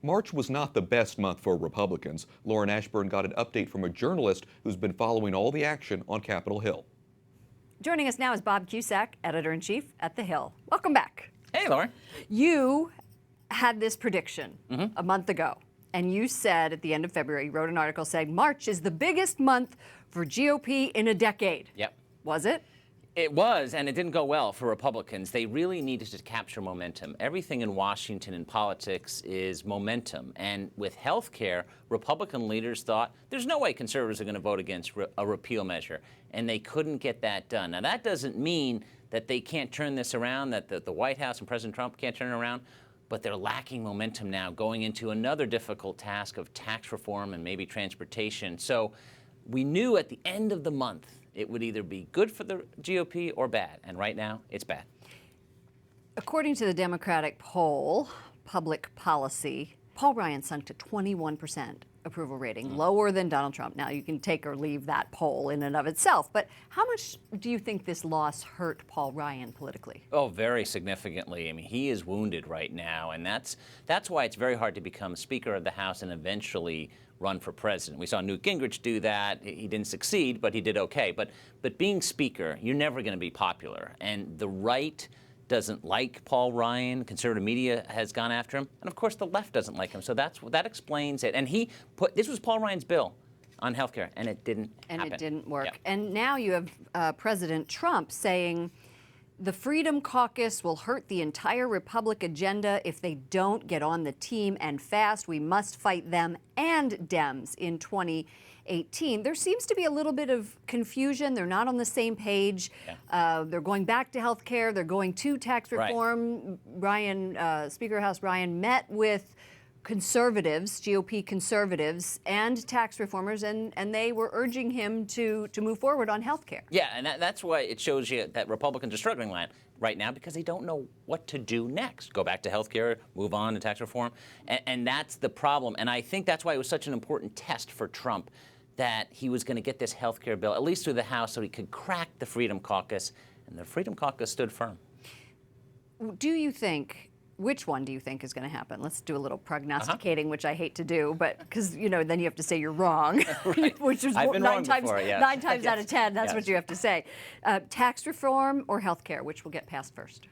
March was not the best month for Republicans. Lauren Ashburn got an update from a journalist who's been following all the action on Capitol Hill. Joining us now is Bob Cusack, editor-in-chief at The Hill. Welcome back. Hey, Lauren. You had this prediction a month ago, and you said at the end of February, you wrote an article saying March is the biggest month for GOP in a decade. Yep. Was it? It was, and it didn't go well for Republicans. They really needed to capture momentum. Everything in Washington in politics is momentum. And with health care, Republican leaders thought there's no way conservatives are going to vote against a repeal measure. And they couldn't get that done. Now, that doesn't mean that they can't turn this around, that the White House and President Trump can't turn it around. But they're lacking momentum now, going into another difficult task of tax reform and maybe transportation. So we knew at the end of the month it would either be good for the GOP or bad. And right now, it's bad. According to the Democratic poll, Public Policy, Paul Ryan sunk to 21% approval rating, lower than Donald Trump. Now, you can take or leave that poll in and of itself, but how much do you think this loss hurt Paul Ryan politically? Oh, very significantly. I mean, he is wounded right now, and that's why it's very hard to become Speaker of the House and eventually run for president. We saw Newt Gingrich do that. He didn't succeed, but he did okay. But being Speaker, you're never going to be popular, and the right doesn't like Paul Ryan. Conservative media has gone after him, and of course the left doesn't like him. So that explains it. And this was Paul Ryan's bill on health care, and it didn't happen. And it didn't work. Yep. And now you have President Trump saying the Freedom Caucus will hurt the entire Republic agenda if they don't get on the team and fast. We must fight them and Dems in 2018. There seems to be a little bit of confusion. They're not on the same page. Yeah. They're going back to health care. They're going to tax reform. Right. Speaker of House Ryan met with conservatives, GOP conservatives, and tax reformers, and they were urging him to move forward on health care. Yeah, and that's why it shows you that Republicans are struggling right now because they don't know what to do next. Go back to health care, move on to tax reform, and that's the problem. And I think that's why it was such an important test for Trump that he was going to get this health care bill, at least through the House, so he could crack the Freedom Caucus, and the Freedom Caucus stood firm. Do you think... Which one do you think is going to happen? Let's do a little prognosticating, which I hate to do, but because then you have to say you're wrong, right. which is I've been nine wrong times, before, yes. 9 times Yes. out of 10. That's Yes. what you have to say. Tax reform or health care, which will get passed first?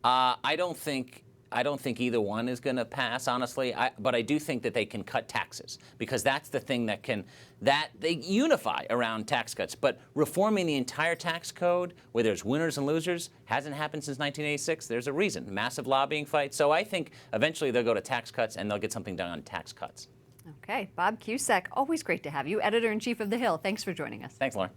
I don't think either one is going to pass, honestly. But I do think that they can cut taxes because that's the thing that they unify around tax cuts. But reforming the entire tax code, where there's winners and losers, hasn't happened since 1986. There's a reason. Massive lobbying fight. So I think eventually they'll go to tax cuts and they'll get something done on tax cuts. Okay. Bob Cusack, always great to have you, editor-in-chief of The Hill. Thanks for joining us. Thanks, Lauren.